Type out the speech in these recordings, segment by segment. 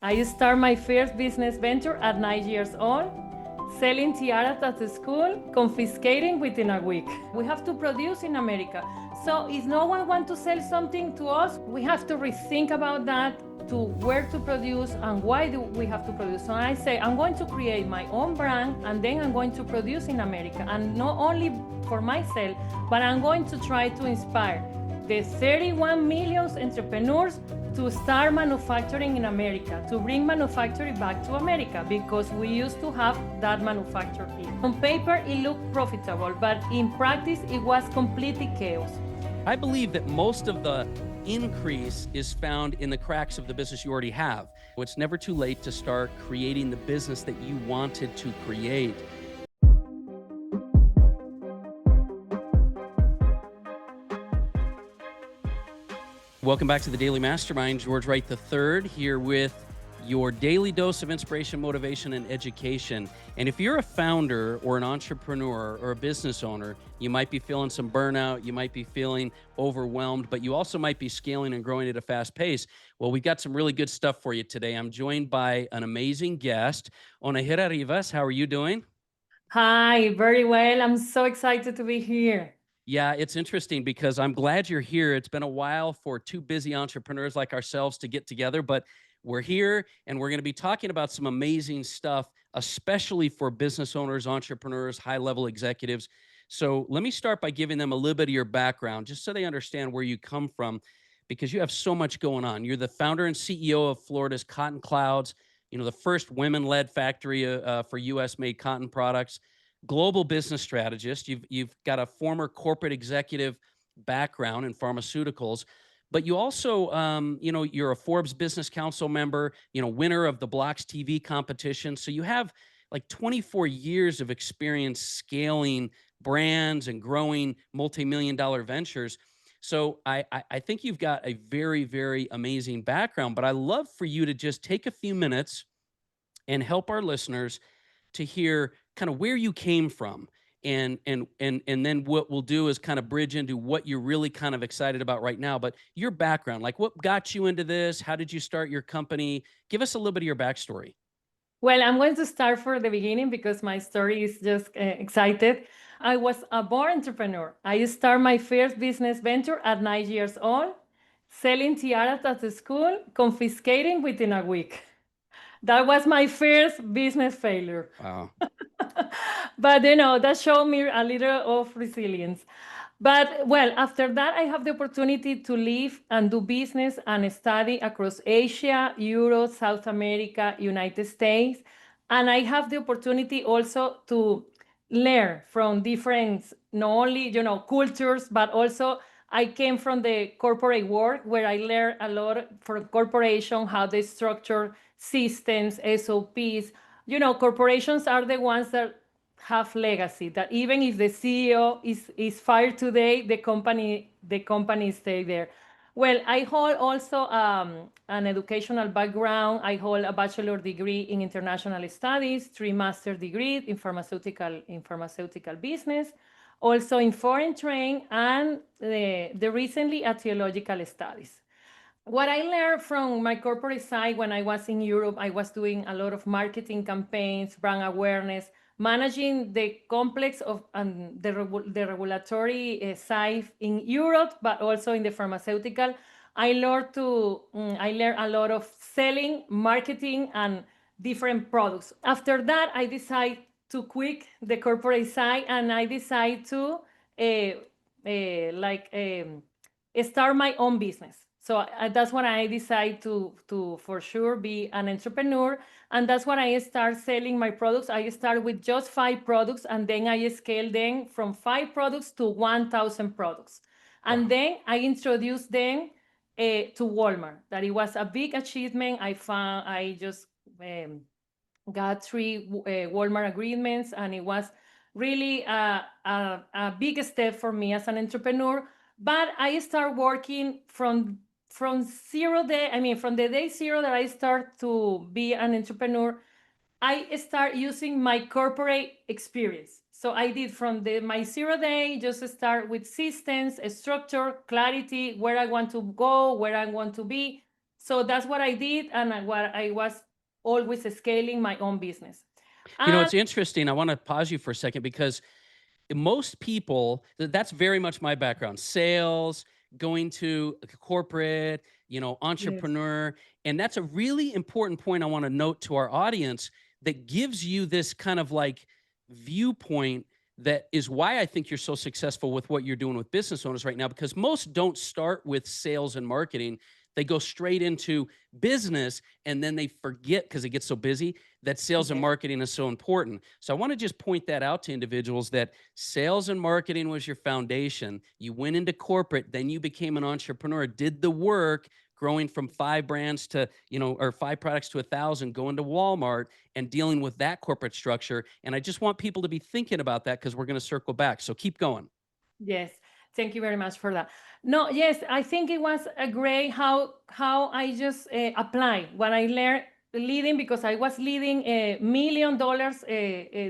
I started my first business venture at 9 years old, selling tiaras at the school, confiscating within a week. We have to produce in America. So if no one wants to sell something to us, we have to rethink about that, to where to produce and why do we have to produce. So I say, I'm going to create my own brand and then I'm going to produce in America. And not only for myself, but I'm going to try to inspire the 31 million entrepreneurs to start manufacturing in America, to bring manufacturing back to America, because we used to have that manufacture here. On paper, it looked profitable, but in practice, it was completely chaos. I believe that most of the increase is found in the cracks of the business you already have. It's never too late to start creating the business that you wanted to create. Welcome back to the Daily Mastermind. George Wright III here with your daily dose of inspiration, motivation, and education. And if you're a founder or an entrepreneur or a business owner, you might be feeling some burnout, you might be feeling overwhelmed, but you also might be scaling and growing at a fast pace. Well, we've got some really good stuff for you today. I'm joined by an amazing guest, Onahira Rivas. How are you doing? Hi, very well. I'm so excited to be here. Yeah, it's interesting because I'm glad you're here. It's been a while for two busy entrepreneurs like ourselves to get together, but we're here and we're going to be talking about some amazing stuff, especially for business owners, entrepreneurs, high-level executives. So let me start by giving them a little bit of your background, just so they understand where you come from, because you have so much going on. You're the founder and CEO of Florida's Cotton Clouds, the first women-led factory for U.S.-made cotton products. Global business strategist. You've got a former corporate executive background in pharmaceuticals, but you also, you're a Forbes Business Council member, winner of the Blocks TV competition. So you have like 24 years of experience scaling brands and growing multi-million-dollar ventures. So I think you've got a very, very amazing background, but I love for you to just take a few minutes and help our listeners to hear kind of where you came from, and then what we'll do is kind of bridge into what you're really kind of excited about right now. But your background, like what got you into this? How did you start your company? Give us a little bit of your backstory. Well, I'm going to start for the beginning because my story is just excited. I was a born entrepreneur. I started my first business venture at 9 years old, selling tiaras at the school, confiscating within a week. That was my first business failure. Wow. But that showed me a little of resilience. But well, after that, I have the opportunity to live and do business and study across Asia, Europe, South America, United States. And I have the opportunity also to learn from different, not only, cultures, but also I came from the corporate world where I learned a lot from corporation, how they structure systems, SOPs. Corporations are the ones that have legacy, that even if the CEO is fired today, the company stay there. Well, I hold also an educational background. I hold a bachelor degree in international studies, 3 master degrees in pharmaceutical business, also in foreign trade, and the recently a theological studies. What I learned from my corporate side when I was in Europe, I was doing a lot of marketing campaigns, brand awareness, managing the complex of the regulatory side in Europe, but also in the pharmaceutical. I learned a lot of selling, marketing, and different products. After that, I decided to quit the corporate side, and I decided to start my own business. So that's when I decided to for sure be an entrepreneur. And that's when I start selling my products. I start with just 5 products, and then I scale them from 5 products to 1,000 products. And Wow. then I introduced them to Walmart. That it was a big achievement. I just got 3 Walmart agreements, and it was really a big step for me as an entrepreneur. But I start working from from the day zero that I start to be an entrepreneur. I start using my corporate experience. So I did from my 0 day, just start with systems, a structure, clarity, where I want to go, where I want to be. So that's what I did, and what I was always scaling my own business. You know, And it's interesting. I want to pause you for a second because most people, that's very much my background. Sales, going to corporate, yes, entrepreneur. And that's a really important point I want to note to our audience that gives you this kind of like viewpoint that is why I think you're so successful with what you're doing with business owners right now, because most don't start with sales and marketing. They go straight into business and then they forget because it gets so busy that sales and yes. marketing is so important. So I want to just point that out to individuals that sales and marketing was your foundation. You went into corporate, then you became an entrepreneur, did the work growing from 5 brands to, or 5 products to 1,000, going to Walmart and dealing with that corporate structure. And I just want people to be thinking about that because we're going to circle back. So keep going. Yes, thank you very much for that. No, yes, I think it was a great how I just apply what I learned leading, because I was leading $1 million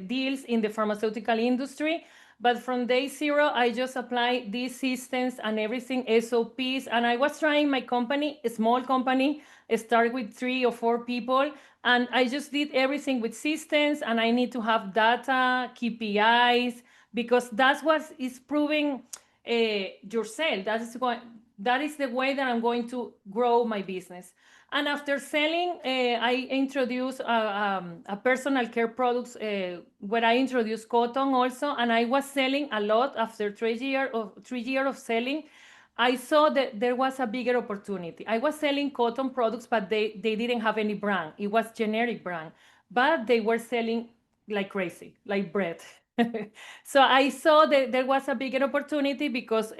deals in the pharmaceutical industry. But from day zero, I just applied these systems and everything, SOPs, and I was trying my company, a small company, start with 3 or 4 people, and I just did everything with systems, and I need to have data, KPIs, because that's what is proving yourself. That is the way that I'm going to grow my business. And after selling, I introduced a personal care products where I introduced cotton also, and I was selling a lot. After 3 years of selling, I saw that there was a bigger opportunity. I was selling cotton products, but they didn't have any brand. It was generic brand, but they were selling like crazy, like bread. So I saw that there was a bigger opportunity because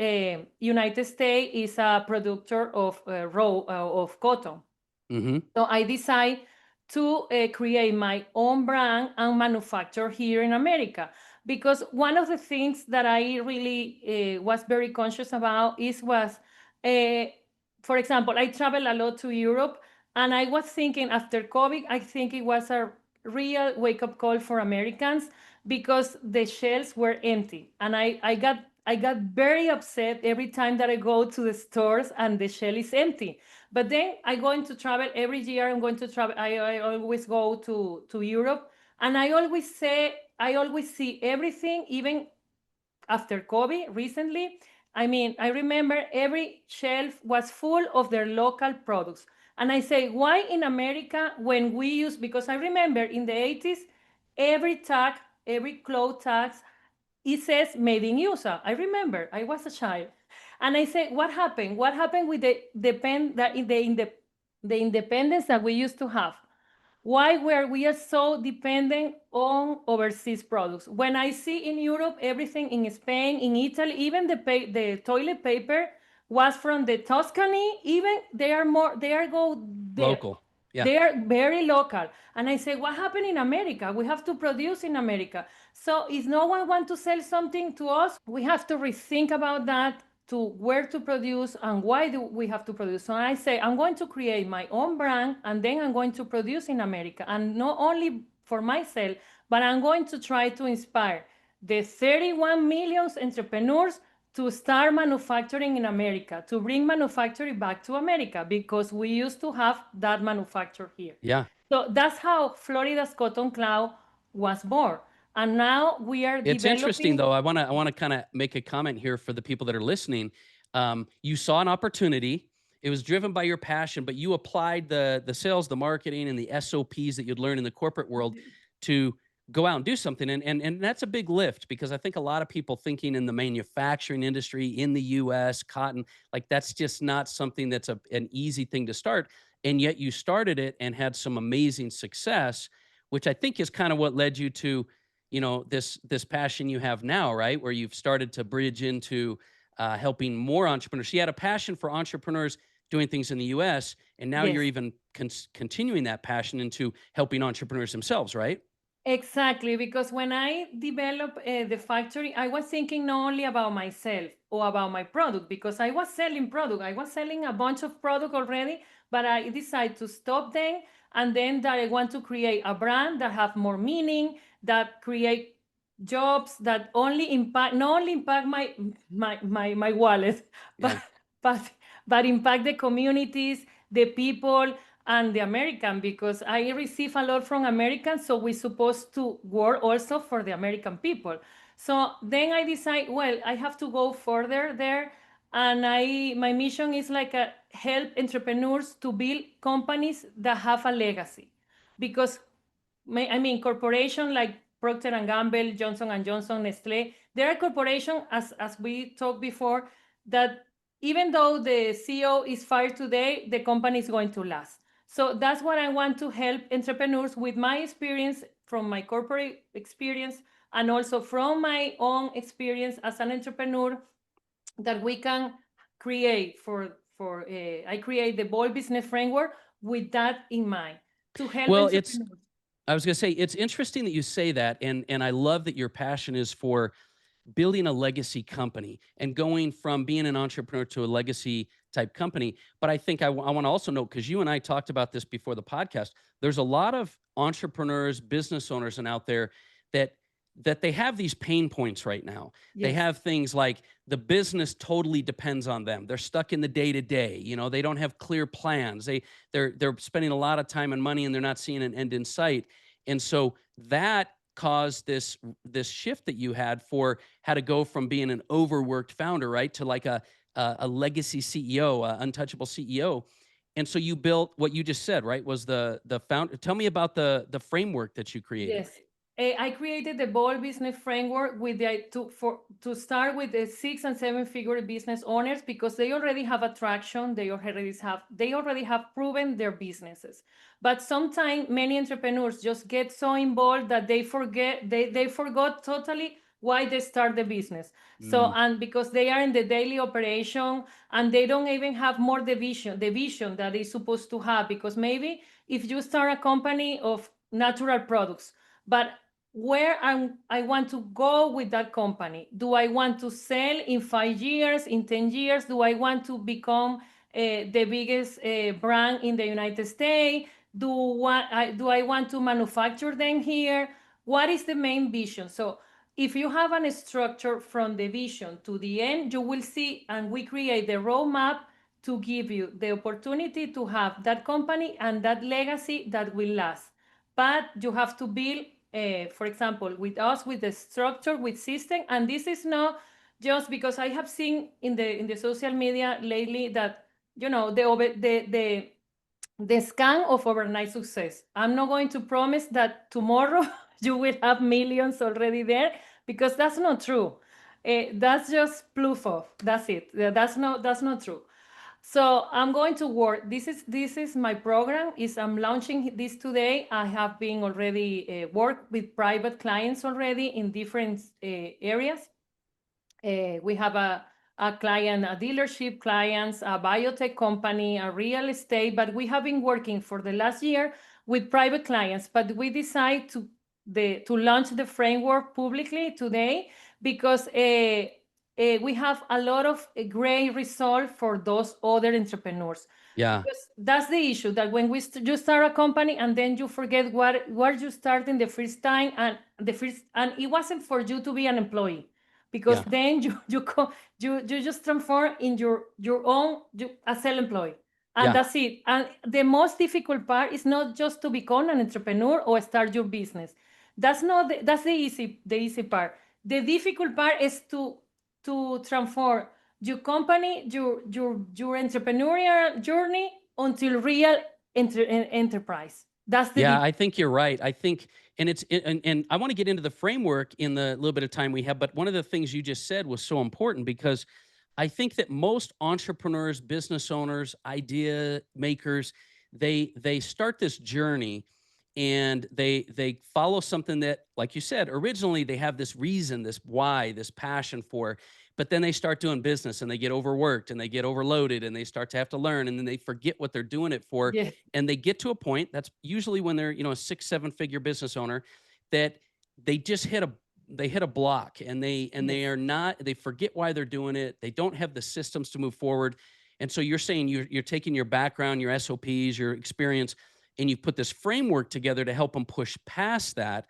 United States is a producer of of cotton. Mm-hmm. So I decided to create my own brand and manufacture here in America. Because one of the things that I really was very conscious about uh, for example, I travel a lot to Europe, and I was thinking after COVID, I think it was a real wake up call for Americans, because the shelves were empty, and I got very upset every time that I go to the stores and the shelf is empty. But then I going to travel every year. I'm going to travel. I always go to Europe, and I always see everything, even after COVID recently. I mean, I remember every shelf was full of their local products. And I say, why in America, when we use, because I remember in the 80s, every tag, every cloth tag, it says made in USA. I remember I was a child. And I said, what happened? What happened with the independence that we used to have? Why were we are so dependent on overseas products? When I see in Europe everything, in Spain, in Italy, even the toilet paper was from the Tuscany. Even they are more, they are go there. Local. Yeah. They are very local. And I say, what happened in America? We have to produce in America. So if no one wants to sell something to us, we have to rethink about that, to where to produce and why do we have to produce. So I say, I'm going to create my own brand, and then I'm going to produce in America. And not only for myself, but I'm going to try to inspire the 31 million entrepreneurs to start manufacturing in America, to bring manufacturing back to America, because we used to have that manufacture here. Yeah. So that's how Florida's Cotton Cloud was born. And now we are It's interesting developing. though. I want to kind of make a comment here for the people that are listening. You saw an opportunity. It was driven by your passion, but you applied the sales, the marketing, and the SOPs that you'd learn in the corporate world to go out and do something. And that's a big lift, because I think a lot of people thinking in the manufacturing industry in the US, cotton, like that's just not something that's an easy thing to start. And yet you started it and had some amazing success, which I think is kind of what led you to this passion you have now, right, where you've started to bridge into helping more entrepreneurs. She had a passion for entrepreneurs doing things in the US, and now you're Yes. even continuing that passion into helping entrepreneurs themselves, right? Exactly, because when I developed the factory, I was thinking not only about myself or about my product, because I was selling product. I was selling a bunch of product already, but I decided to stop them, and then that I want to create a brand that have more meaning, that create jobs, that only impact, not only impact my wallet, but Yeah. but but impact the communities, the people and the American, because I receive a lot from Americans, so we're supposed to work also for the American people. So then I decide, well, I have to go further there, and my mission is like a help entrepreneurs to build companies that have a legacy, because I mean, corporation like Procter and Gamble, Johnson and Johnson, Nestle, there are corporations, as we talked before, that even though the CEO is fired today, the company is going to last. So that's what I want to help entrepreneurs with my experience from my corporate experience and also from my own experience as an entrepreneur, that we can create for I create the Bold Business Framework with that in mind to help Well, entrepreneurs. I was going to say, it's interesting that you say that. And I love that your passion is for building a legacy company and going from being an entrepreneur to a legacy type company. But I think I want to also note, because you and I talked about this before the podcast, there's a lot of entrepreneurs, business owners, and out there that they have these pain points right now. They Yes. have things like the business totally depends on them. They're stuck in the day to day. You know, they don't have clear plans. They're spending a lot of time and money, and they're not seeing an end in sight. And so that caused this shift that you had for how to go from being an overworked founder, right, to like a legacy CEO, a untouchable CEO. And so you built what you just said, right? Was the founder? Tell me about the framework that you created. Yes. I created the Bold Business Framework with the to start with the 6 and 7 figure business owners, because they already have attraction, they already have proven their businesses. But sometimes many entrepreneurs just get so involved that they forgot totally why they start the business. So, Mm, and because they are in the daily operation and they don't even have more the vision that they're supposed to have, because maybe if you start a company of natural products, but where I want to go with that company? Do I want to sell in 5 years, in 10 years? Do I want to become the biggest brand in the United States? Do I want to manufacture them here? What is the main vision? So if you have a structure from the vision to the end, you will see, and we create the roadmap to give you the opportunity to have that company and that legacy that will last. But you have to build, for example, with us, with the structure, with system. And this is not just because I have seen in the social media lately that, you know, the scam of overnight success. I'm not going to promise that tomorrow you will have millions already there, because that's not true. That's just proof of. That's it. That's not true. So I'm going to work. This is my program. Is I'm launching this today. I have been already worked with private clients already in different areas. We have a client, a dealership clients, a biotech company, a real estate, but we have been working for the last year with private clients. But we decide to launch the framework publicly today, because we have a lot of great result for those other entrepreneurs. yeah, Because that's the issue, that when you start a company and then you forget what you started the first time, and it wasn't for you to be an employee, because yeah, then you just transform in your own a self-employed, and yeah, that's it. And the most difficult part is not just to become an entrepreneur or start your business. That's the easy part. The difficult part is to transform your company, your entrepreneurial journey until real enterprise. That's the yeah. difficult. I think you're right. I think, and I want to get into the framework in the little bit of time we have. But one of the things you just said was so important, because I think that most entrepreneurs, business owners, idea makers, they start this journey, and they follow something that, like you said, originally they have this reason, this why, this passion for, but then they start doing business and they get overworked and they get overloaded and they start to have to learn, and then they forget what they're doing it for, Yeah. and they get to a point, that's usually when they're, a 6 7 figure business owner, that they just hit a block, and they Yes. are not, they forget why they're doing it, they don't have the systems to move forward. And so you're saying you're taking your background, your SOPs, your experience, and you've put this framework together to help them push past that.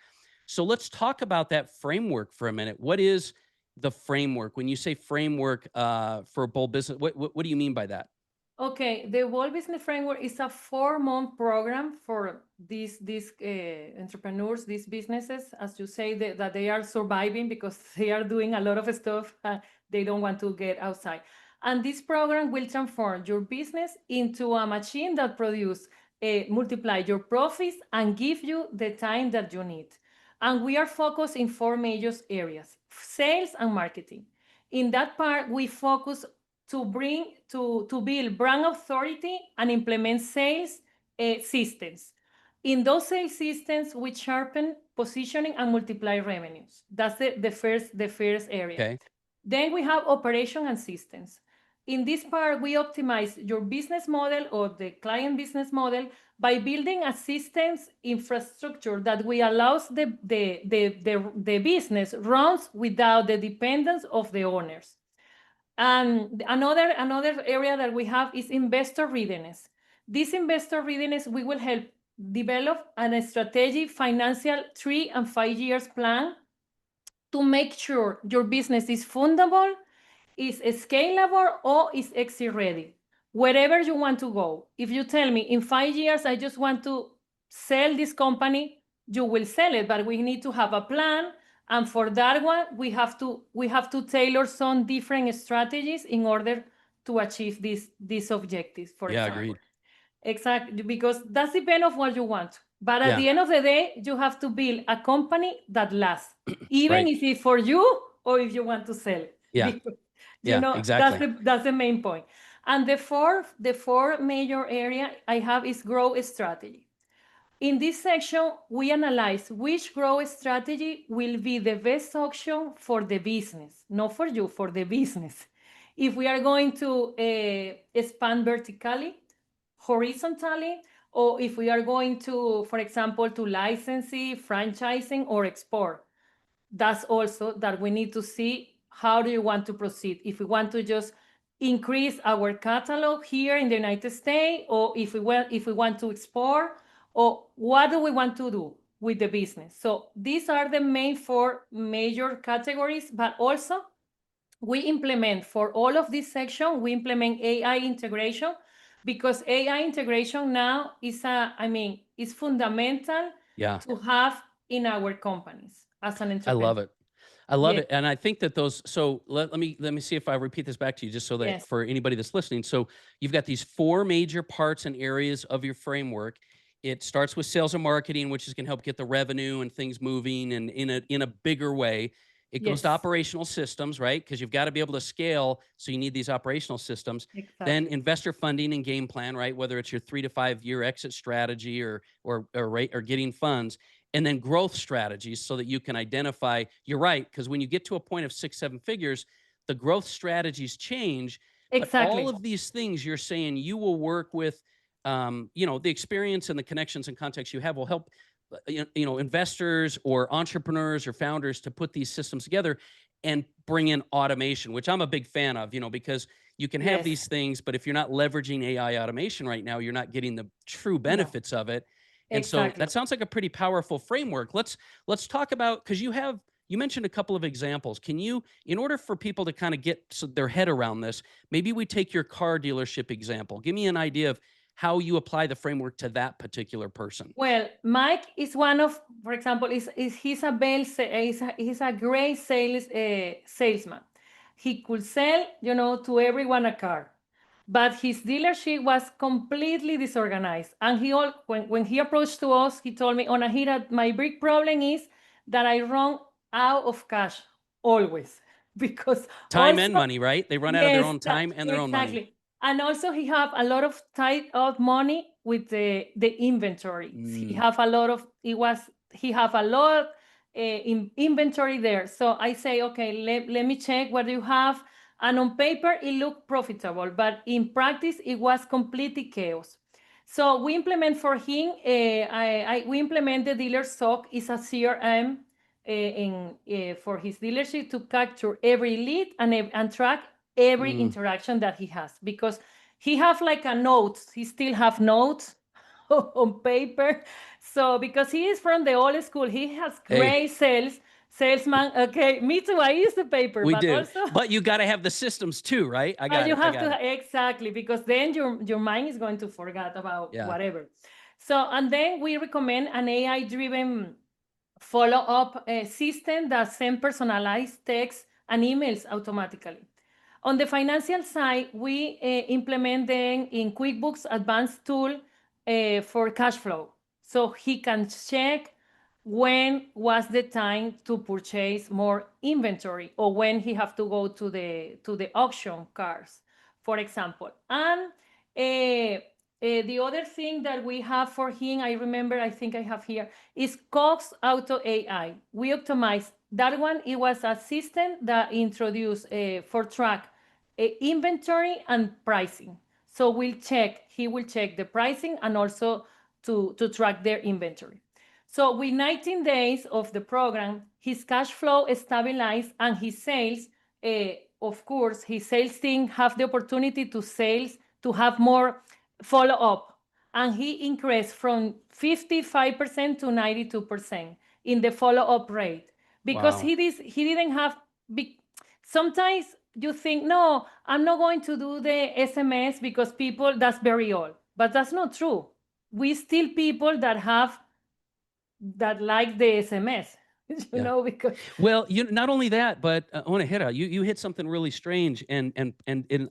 So let's talk about that framework for a minute. What is the framework? When you say framework for a bold business, what do you mean by that? Okay, the World Business Framework is a 4-month program for these entrepreneurs, these businesses, as you say, that they are surviving because they are doing a lot of stuff. They don't want to get outside. And this program will transform your business into a machine that multiply your profits and give you the time that you need. And we are focused in 4 major areas: sales and marketing. In that part, we focus to build brand authority and implement sales systems. In those sales systems, we sharpen positioning and multiply revenues. That's the first area. Okay. Then we have operation and systems. In this part, we optimize your business model or the client business model by building a systems infrastructure that will allows the business runs without the dependence of the owners. And another area that we have is investor readiness. This investor readiness, we will help develop a strategic financial 3 and 5 years plan to make sure your business is fundable, is scalable, or is exit ready. Wherever you want to go. If you tell me in 5 years, I just want to sell this company, you will sell it, but we need to have a plan. And for that one, we have to tailor some different strategies in order to achieve these objectives, for Yeah, example. agreed. Exactly, because that's depend of what you want. But at Yeah. the end of the day, you have to build a company that lasts, even Right. if it's for you or if you want to sell. Yeah. Because Yeah, that's exactly. the main point. And the four major area I have is growth strategy. In this section, we analyze which growth strategy will be the best option for the business, not for you, for the business. If we are going to expand vertically, horizontally, or if we are going to, for example, to licensing, franchising, or export. That's also that we need to see how do you want to proceed. If we want to just increase our catalog here in the United States, or if we want to export, or what do we want to do with the business. So these are the main 4 major categories, but also we implement for all of this section, we implement AI integration, because AI integration now is fundamental Yeah. to have in our companies as an I entrepreneur. love it. I love Yes, it. And I think that those, so let me see if I repeat this back to you just so that yes, for anybody that's listening. So you've got these 4 major parts and areas of your framework. It starts with sales and marketing, which is going to help get the revenue and things moving and in a bigger way. It goes to yes, operational systems, right? Because you've got to be able to scale. So you need these operational systems. Then exactly. investor funding and game plan, right? Whether it's your 3 to 5 year exit strategy or getting funds, and then growth strategies so that you can identify. You're right, because when you get to a point of 6 7 figures, the growth strategies change. But all Exactly. of these things you're saying you will work with, the experience and the connections and contacts you have will help investors or entrepreneurs or founders to put these systems together and bring in automation, which I'm a big fan of, because you can have Yes, these things, but if you're not leveraging AI automation right now, you're not getting the true no, benefits of it. And so exactly. that sounds like a pretty powerful framework. Let's talk about, because you mentioned a couple of examples. Can you, in order for people to kind of get their head around this, maybe we take your car dealership example. Give me an idea of how you apply the framework to that particular person. Well, Mike is one of, for example, is he's a great salesman. He could sell, to everyone a car, but his dealership was completely disorganized. And when he approached to us, he told me, Onahira, my big problem is that I run out of cash always because Time and also money, right? They run out of their yes, own time and their own money. exactly. And also he have a lot of tied up money with the inventory. Mm, He have a lot in inventory there. So I say, okay, let me check what you have. And on paper it looked profitable, but in practice it was completely chaos. So we implement for him. We implement the dealer stock is a CRM for his dealership to capture every lead and track every mm. interaction that he has, because he have like a notes. He still have notes on paper. So because he is from the old school, he has Hey, great sales, salesman. Okay, me too. I use the paper, We but do. also, But you got to have the systems too, right? I but got you it. I have got to it. exactly, because then your mind is going to forget about Yeah. whatever. So, and then we recommend an AI driven follow-up system that send personalized texts and emails automatically. On the financial side, we implement them in QuickBooks Advanced tool for cash flow. So he can check when was the time to purchase more inventory, or when he have to go to the auction cars, for example. And the other thing that we have for him, I remember, I think I have here, is Cox Auto AI. We optimize that one. It was a system that introduced for track inventory and pricing. So he will check the pricing and also to track their inventory. So with 19 days of the program, his cash flow is stabilized, and his sales, of course, his sales team have the opportunity to have more follow up, and he increased from 55% to 92% in the follow up rate, because Wow. he didn't have big. Sometimes you think, no, I'm not going to do the SMS because people, that's very old, but that's not true. We still people that like the SMS, Yeah. because Well, not only that, but Onahira, you hit something really strange, and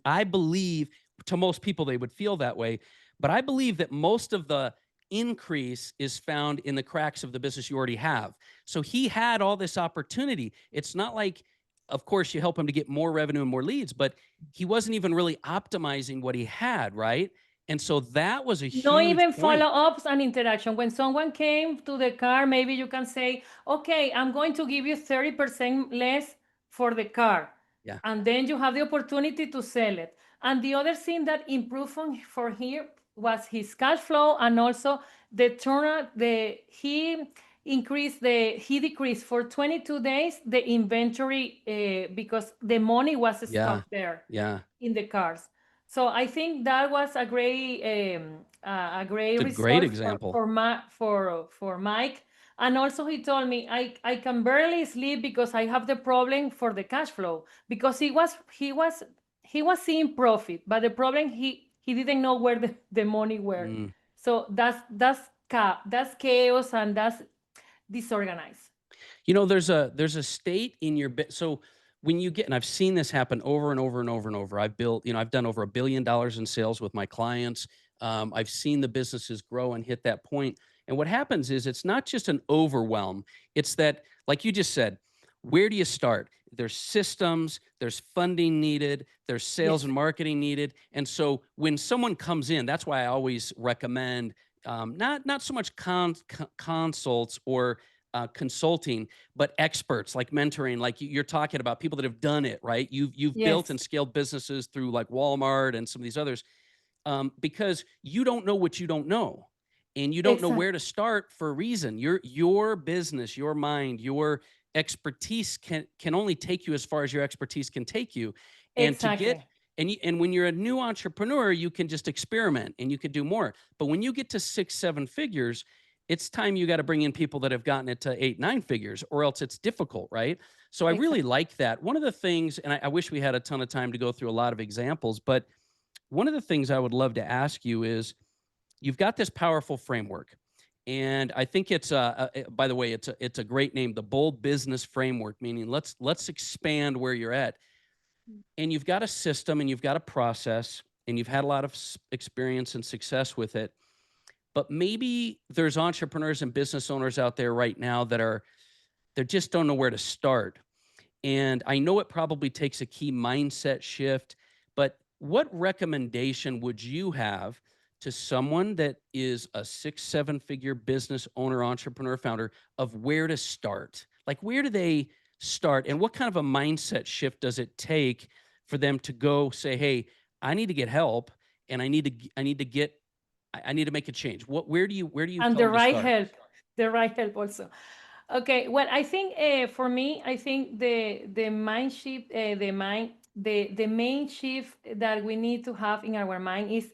I believe to most people they would feel that way, but I believe that most of the increase is found in the cracks of the business you already have. So he had all this opportunity. It's not like, of course, you help him to get more revenue and more leads, but he wasn't even really optimizing what he had, right? And so that was a no huge even point. follow-ups and interaction. When someone came to the car, maybe you can say, okay, I'm going to give you 30% less for the car. Yeah. And then you have the opportunity to sell it. And the other thing that improved for him was his cash flow, and also the turn the he decreased for 22 days the inventory, because the money was Yeah. stuck there Yeah. in the cars. So I think that was a great It's a great result example. for Mike. And also he told me, I can barely sleep because I have the problem for the cash flow, because he was seeing profit, but the problem, he didn't know where the money were. Mm. So that's chaos, and that's disorganized. There's a state in your bit. So when you get, and I've seen this happen over and over and over and over. I've built, I've done over $1 billion in sales with my clients. I've seen the businesses grow and hit that point. And what happens is it's not just an overwhelm. It's that, like you just said, where do you start? There's systems, there's funding needed, there's sales Yes, and marketing needed. And so when someone comes in, that's why I always recommend not so much consults or consulting, but experts like mentoring, like you're talking about people that have done it, right? You've built yes, and scaled businesses through like Walmart and some of these others, because you don't know what you don't know, and you don't know exactly, where to start for a reason. Your business, your mind, your expertise can only take you as far as your expertise can take you, and to get exactly, and when you're a new entrepreneur, you can just experiment and you can do more. But when you get to 6, 7 figures, it's time you got to bring in people that have gotten it to 8, 9 figures, or else it's difficult, right? So I really exactly. like that. One of the things, and I wish we had a ton of time to go through a lot of examples, but one of the things I would love to ask you is, you've got this powerful framework, and I think it's by the way, it's a great name, the Bold Business Framework, meaning let's expand where you're at. And you've got a system and you've got a process and you've had a lot of experience and success with it. But maybe there's entrepreneurs and business owners out there right now that they just don't know where to start. And I know it probably takes a key mindset shift, but what recommendation would you have to someone that is a 6, 7 figure business owner, entrepreneur, founder, of where to start? Like, where do they start? And what kind of a mindset shift does it take for them to go say, hey, I need to get help, and I need to get, I need to make a change. Where do you And tell them to start? the right help also. Okay, well, I think for me, I think the mind shift, the main shift that we need to have in our mind is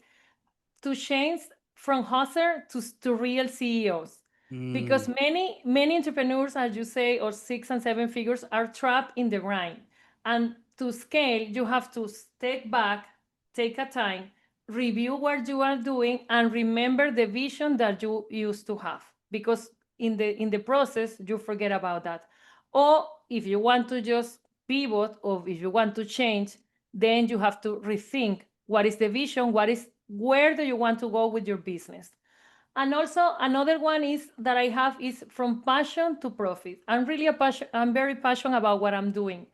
to change from hustler to real CEOs. Because Mm, many entrepreneurs, as you say, or 6 and 7 figures, are trapped in the grind. And to scale, you have to step back, take a time, review what you are doing, and remember the vision that you used to have. Because in the process, you forget about that. Or if you want to just pivot, or if you want to change, then you have to rethink what is the vision, where do you want to go with your business. And also another one is that I have is from passion to profit. I'm very passionate about what I'm doing.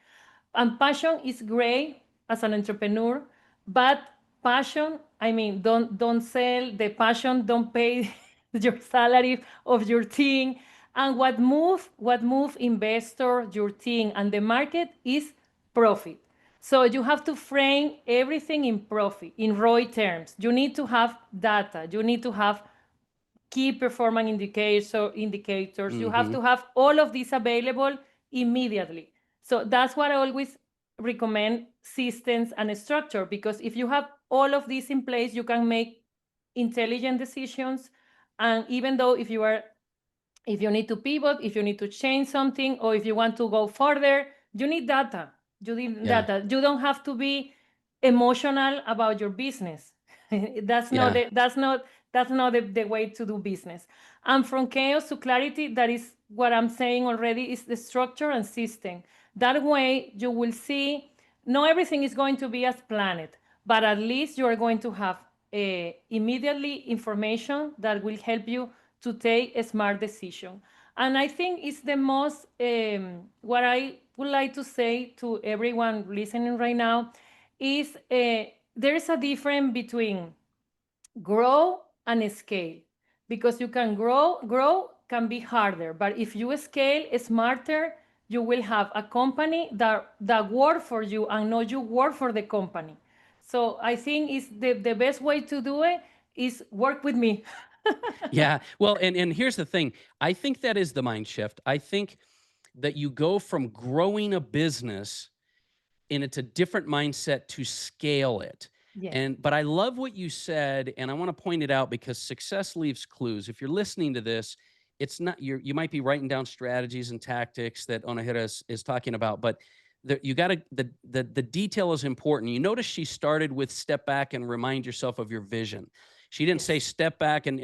And passion is great as an entrepreneur, but passion, I mean, don't sell the passion, don't pay your salary of your team. And what move investor, your team, and the market is profit. So you have to frame everything in profit, in ROI terms. You need to have data. You need to have key performance indicators. You have hmm. to have all of these available immediately. So that's what I always recommend, systems and structure, because if you have all of these in place, you can make intelligent decisions. And even though if you need to pivot, if you need to change something, or if you want to go further, you need data. You need Yeah. data. You don't have to be emotional about your business. that's not Yeah. the, that's not that's not the way to do business. And from chaos to clarity, that is what I'm saying already, is the structure and system. That way you will see, not everything is going to be as planned, but at least you are going to have immediately information that will help you to take a smart decision. And I think it's the most, what I would like to say to everyone listening right now is, there is a difference between grow and scale, because you can grow can be harder, but if you scale smarter, you will have a company that work for you and not you work for the company. So I think is the best way to do it is work with me. Yeah. Well, and here's the thing. I think that is the mind shift. I think that you go from growing a business and it's a different mindset to scale it. Yes. And but I love what you said, and I want to point it out because success leaves clues. If you're listening to this, it's not you might be writing down strategies and tactics that Onahira is talking about, but you got to the detail is important. You notice she started with step back and remind yourself of your vision. She didn't say Yes. step back and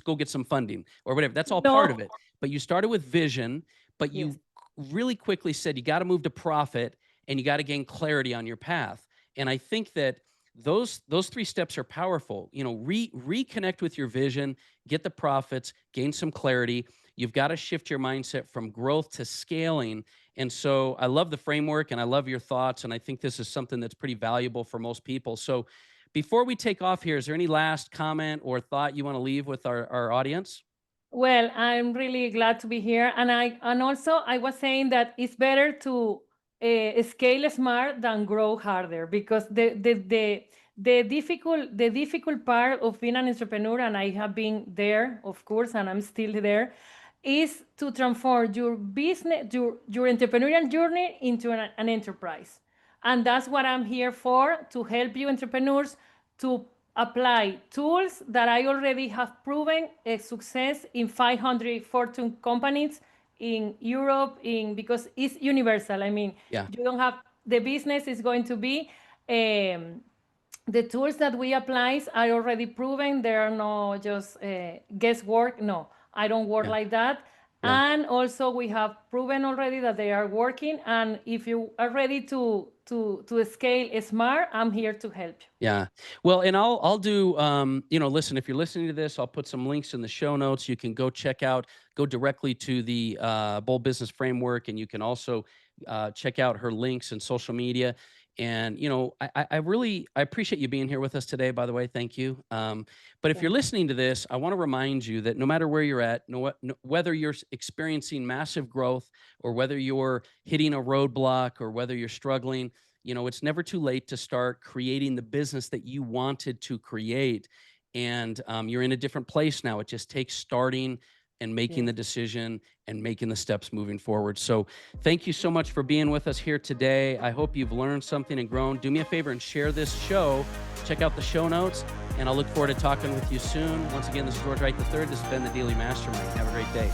go get some funding or whatever. That's all part No. of it. But you started with vision, but Yes. you really quickly said you got to move to profit and you got to gain clarity on your path. And I think that those three steps are powerful. You know, reconnect with your vision, get the profits, gain some clarity. You've got to shift your mindset from growth to scaling. And so I love the framework and I love your thoughts. And I think this is something that's pretty valuable for most people. So before we take off here, is there any last comment or thought you want to leave with our audience? Well, I'm really glad to be here, and also I was saying that it's better to scale smart than grow harder, because the difficult part of being an entrepreneur, and I have been there, of course, and I'm still there, is to transform your business, your entrepreneurial journey into an enterprise. And that's what I'm here for, to help you entrepreneurs to apply tools that I already have proven a success in 500 Fortune companies in Europe, because it's universal. I mean, Yeah. you don't have, the business is going to be, the tools that we apply are already proven. There are no just guesswork. No, I don't work Yeah. like that. Yeah. And also we have proven already that they are working. And if you are ready to scale smart, I'm here to help you. Yeah. Well, and I'll do listen, if you're listening to this, I'll put some links in the show notes. You can go directly to the Bold Business Framework, and you can also check out her links and social media. And I really I appreciate you being here with us today, by the way. Thank you. But if you're Thank you. listening to this, I want to remind you that no matter where you're at, whether you're experiencing massive growth or whether you're hitting a roadblock or whether you're struggling, it's never too late to start creating the business that you wanted to create. And you're in a different place now. It just takes starting and making Yes. the decision and making the steps moving forward. So thank you so much for being with us here today. I hope you've learned something and grown. Do me a favor and share this show. Check out the show notes. And I'll look forward to talking with you soon. Once again, this is George Wright III. This has been the Daily Mastermind. Have a great day.